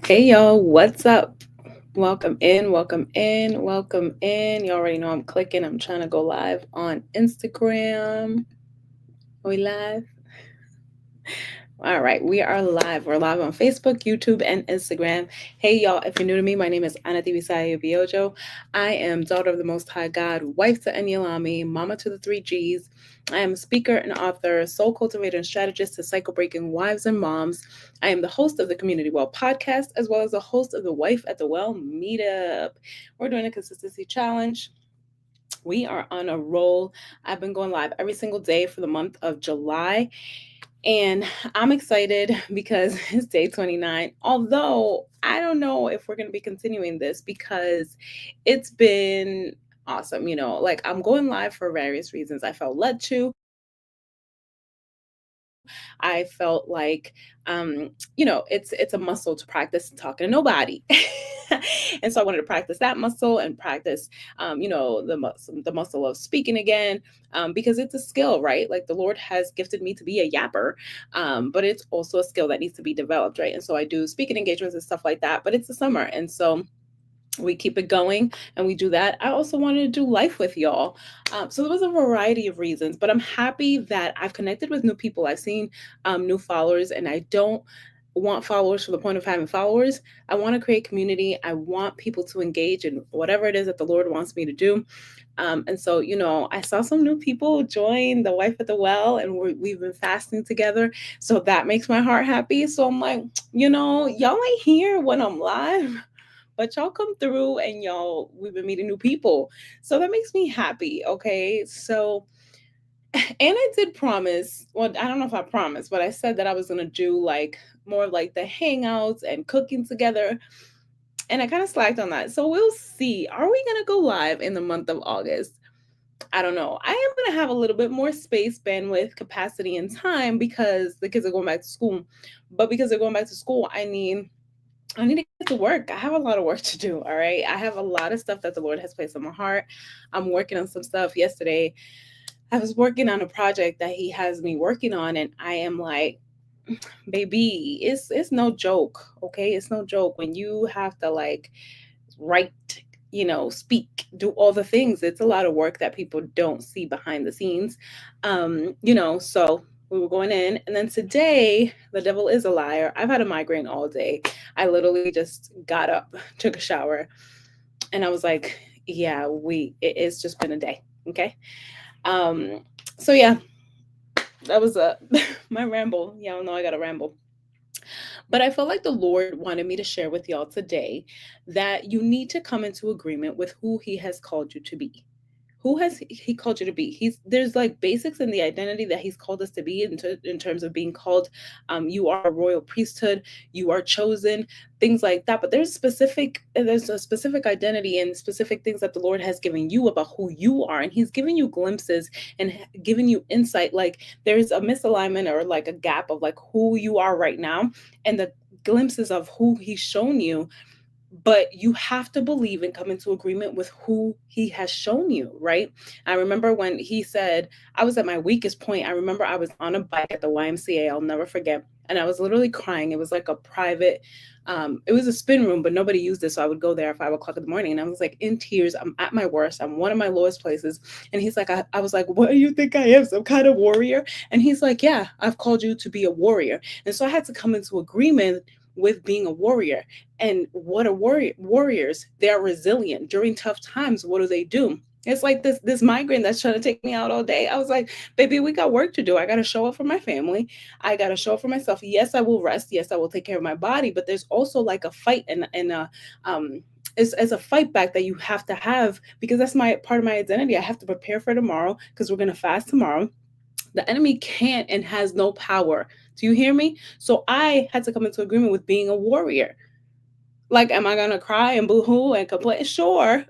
Hey y'all, what's up? Welcome in, welcome in, welcome in. You already know I'm clicking. I'm trying to go live on Instagram. Are we live? All right, we are live. We're live on Facebook, YouTube, and Instagram. Hey y'all, if you're new to me, my name is Ana Divisaya Biojo. I am daughter of the Most High God, wife to Enyalami, mama to the three G's. I am a speaker and author, soul cultivator, and strategist to cycle breaking wives and moms. I am the host of the Community Well podcast, as well as the host of the Wife at the Well meetup. We're doing a consistency challenge. We are on a roll. I've been going live every single day for the month of July. And I'm excited because it's day 29. Although I don't know if we're going to be continuing this because it's been awesome. Like I'm going live for various reasons. I felt led to. I felt like, it's a muscle to practice talking to nobody. And so I wanted to practice that muscle and practice, the muscle of speaking again, because it's a skill, right? Like the Lord has gifted me to be a yapper, but it's also a skill that needs to be developed, right? And so I do speaking engagements and stuff like that, but it's the summer. And so we keep it going and we do that. I also wanted to do life with y'all. So there was a variety of reasons, but I'm happy that I've connected with new people. I've seen new followers, and I don't want followers for the point of having followers. I want to create community. I want people to engage in whatever it is that the Lord wants me to do. And so, I saw some new people join the Wife at the Well, and we've been fasting together. So that makes my heart happy. So I'm like, y'all ain't here when I'm live, but y'all come through and we've been meeting new people. So that makes me happy. Okay. So, and I did promise, well, I don't know if I promised, but I said that I was going to do like more of like the hangouts and cooking together. And I kind of slacked on that. So we'll see. Are we going to go live in the month of August? I don't know. I am going to have a little bit more space, bandwidth, capacity, and time because the kids are going back to school. But because they're going back to school, I need to get to work. I have a lot of work to do. All right. I have a lot of stuff that the Lord has placed on my heart. I'm working on some stuff. Yesterday, I was working on a project that He has me working on, and I am like, baby, it's no joke. Okay. It's no joke when you have to like write, speak, do all the things. It's a lot of work that people don't see behind the scenes. So we were going in, and then today, the devil is a liar. I've had a migraine all day. I literally just got up, took a shower, and I was like, yeah, it's just been a day. Okay. Um, so yeah, that was my ramble. Y'all know I got to ramble. But I felt like the Lord wanted me to share with y'all today that you need to come into agreement with who He has called you to be. Who has He called you to be? There's like basics in the identity that He's called us to be in terms of being called. You are a royal priesthood. You are chosen. Things like that. But there's a specific identity and specific things that the Lord has given you about who you are, and He's given you glimpses and given you insight. Like there's a misalignment or like a gap of like who you are right now, and the glimpses of who He's shown you, but you have to believe and come into agreement with who He has shown you, right? I remember when He said, I was at my weakest point. I remember I was on a bike at the YMCA, I'll never forget. And I was literally crying. It was like a private, it was a spin room, but nobody used it. So I would go there at 5 o'clock in the morning. And I was like in tears. I'm at my worst. I'm one of my lowest places. And He's like, I was like, what do you think I am? Some kind of warrior? And He's like, yeah, I've called you to be a warrior. And so I had to come into agreement with being a warrior. And what are warriors? They're resilient during tough times. What do? It's like this migraine that's trying to take me out all day. I was like, baby, we got work to do. I got to show up for my family. I got to show up for myself. Yes, I will rest. Yes, I will take care of my body. But there's also like a fight and a as a fight back that you have to have, because that's my part of my identity. I have to prepare for tomorrow because we're gonna fast tomorrow. The enemy can't and has no power. Do you hear me? So I had to come into agreement with being a warrior. Like, am I gonna cry and boo-hoo and complain? Sure.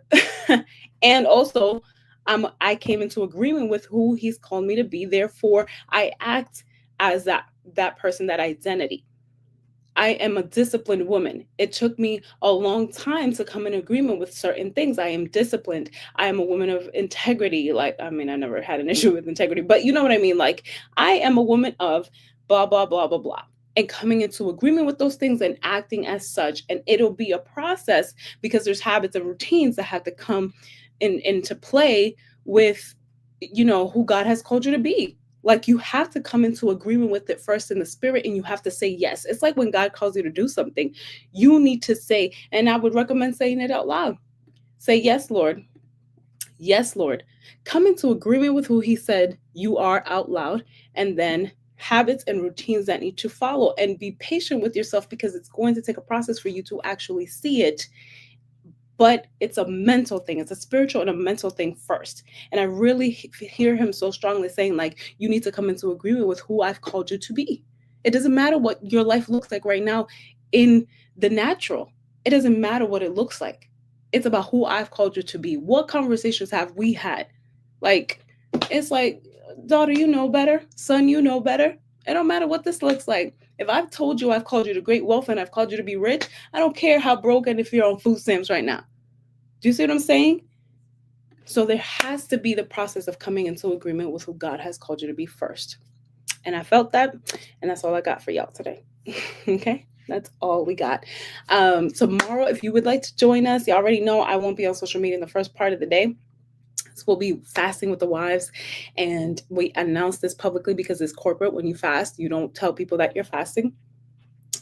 And also, I came into agreement with who He's called me to be. Therefore, I act as that person, that identity. I am a disciplined woman. It took me a long time to come in agreement with certain things. I am disciplined. I am a woman of integrity. Like, I mean, I never had an issue with integrity, but you know what I mean? Like, I am a woman of blah, blah, blah, blah, blah. and coming into agreement with those things and acting as such. And it'll be a process because there's habits and routines that have to come into play with, who God has called you to be. Like, you have to come into agreement with it first in the spirit, and you have to say yes. It's like when God calls you to do something, you need to say, and I would recommend saying it out loud. Say, yes, Lord. Yes, Lord. Come into agreement with who he said you are out loud, and then habits and routines that need to follow, and be patient with yourself because it's going to take a process for you to actually see it. But it's a mental thing. It's a spiritual and a mental thing first. And I really hear him so strongly saying, like, you need to come into agreement with who I've called you to be. It doesn't matter what your life looks like right now in the natural. It doesn't matter what it looks like. It's about who I've called you to be. What conversations have we had? Like, it's like, daughter, you know better. Son, you know better. It don't matter what this looks like. If I've told you I've called you to great wealth and I've called you to be rich, I don't care how broken if you're on food stamps right now. Do you see what I'm saying? So there has to be the process of coming into agreement with who God has called you to be first. And I felt that, and that's all I got for y'all today. Okay? That's all we got. Tomorrow, if you would like to join us, you already know I won't be on social media in the first part of the day. So we'll be fasting with the wives, and we announce this publicly because it's corporate. When you fast, you don't tell people that you're fasting.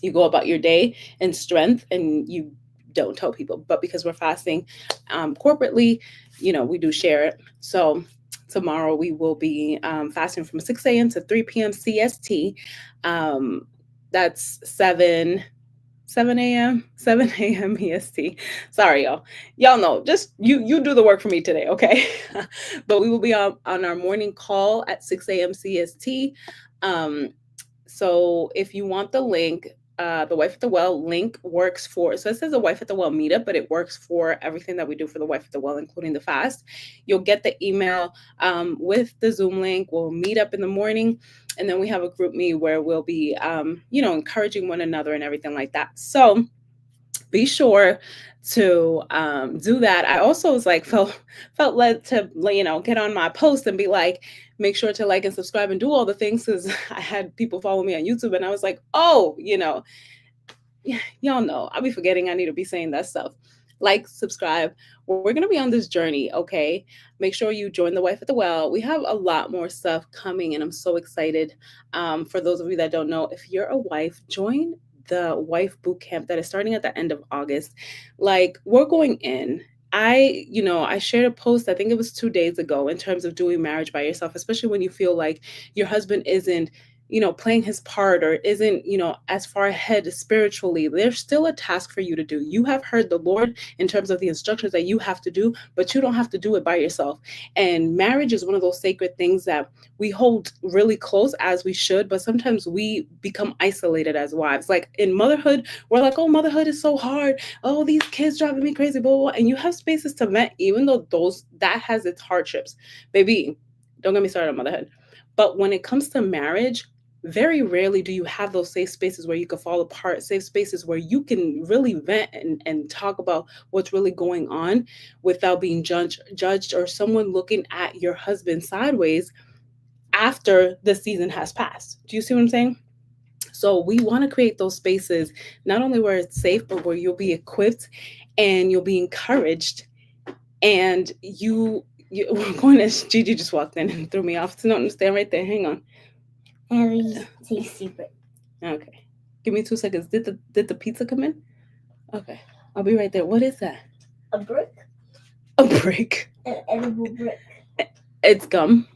You go about your day in strength, and you don't tell people. But because we're fasting corporately, we do share it. So tomorrow we will be fasting from 6 a.m. to 3 p.m. CST. That's 7 a.m. EST. Sorry, y'all. Y'all know, just you do the work for me today, okay? But we will be on our morning call at 6 a.m. CST. So if you want the link, the Wife at the Well link works for, so it says the Wife at the Well meetup, but it works for everything that we do for the Wife at the Well, including the fast. You'll get the email with the Zoom link. We'll meet up in the morning, and then we have a group meet where we'll be, encouraging one another and everything like that. So be sure to do that. I also was like, felt led to, get on my post and be like, make sure to like and subscribe and do all the things, because I had people follow me on YouTube, and I was like, oh, y'all know, I'll be forgetting I need to be saying that stuff. Like, subscribe. We're going to be on this journey, okay? Make sure you join the Wife at the Well. We have a lot more stuff coming, and I'm so excited. For those of you that don't know, if you're a wife, join the Wife Boot Camp that is starting at the end of August. Like, we're going in. I shared a post, I think it was 2 days ago, in terms of doing marriage by yourself, especially when you feel like your husband isn't playing his part or isn't, as far ahead spiritually. There's still a task for you to do. You have heard the Lord in terms of the instructions that you have to do, but you don't have to do it by yourself. And marriage is one of those sacred things that we hold really close, as we should, but sometimes we become isolated as wives. Like in motherhood, we're like, oh, motherhood is so hard. Oh, these kids driving me crazy, blah, blah, blah. And you have spaces to vent, even though that has its hardships. Baby, don't get me started on motherhood. But when it comes to marriage, very rarely do you have those safe spaces where you can fall apart, safe spaces where you can really vent and talk about what's really going on without being judged or someone looking at your husband sideways after the season has passed. Do you see what I'm saying? So we want to create those spaces, not only where it's safe, but where you'll be equipped and you'll be encouraged. And we're going to, Gigi just walked in and threw me off. So no, stand right there. Hang on. Ellie's tea secret. Okay. Give me 2 seconds. Did the pizza come in? Okay. I'll be right there. What is that? A brick. A brick. An edible brick. It's gum.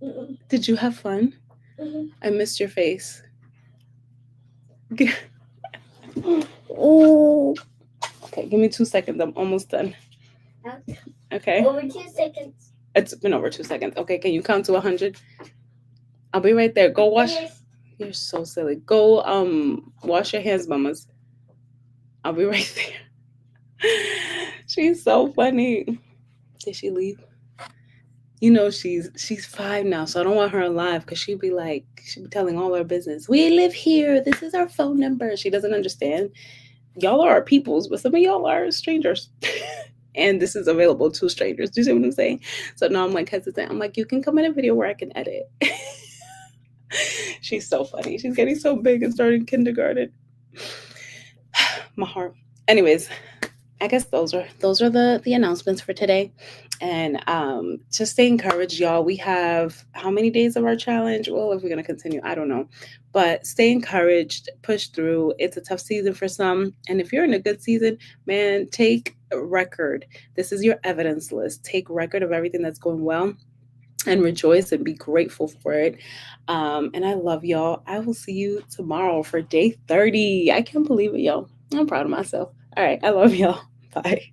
Mm-mm. Did you have fun? Mm-hmm. I missed your face. Ooh. Okay, give me 2 seconds. I'm almost done. Okay. Over 2 seconds. It's been over 2 seconds. Okay, can you count to 100? I'll be right there. Go wash. Yes. You're so silly. Go wash your hands, mamas. I'll be right there. She's so funny. Did she leave? She's 5 now, so I don't want her alive, because she'd be telling all our business. We live here. This is our phone number. She doesn't understand. Y'all are our peoples, but some of y'all are strangers. And this is available to strangers. Do you see what I'm saying? So now I'm like hesitant. I'm like, you can come in a video where I can edit. She's so funny. She's getting so big and starting kindergarten. My heart. Anyways, I guess those are the announcements for today. And just stay encouraged, y'all. We have how many days of our challenge? Well, if we're gonna continue, I don't know. But stay encouraged, push through. It's a tough season for some. And if you're in a good season, man, take a record. This is your evidence list. Take record of everything that's going well and rejoice and be grateful for it. And I love y'all. I will see you tomorrow for day 30. I can't believe it, y'all. I'm proud of myself. All right. I love y'all. Bye.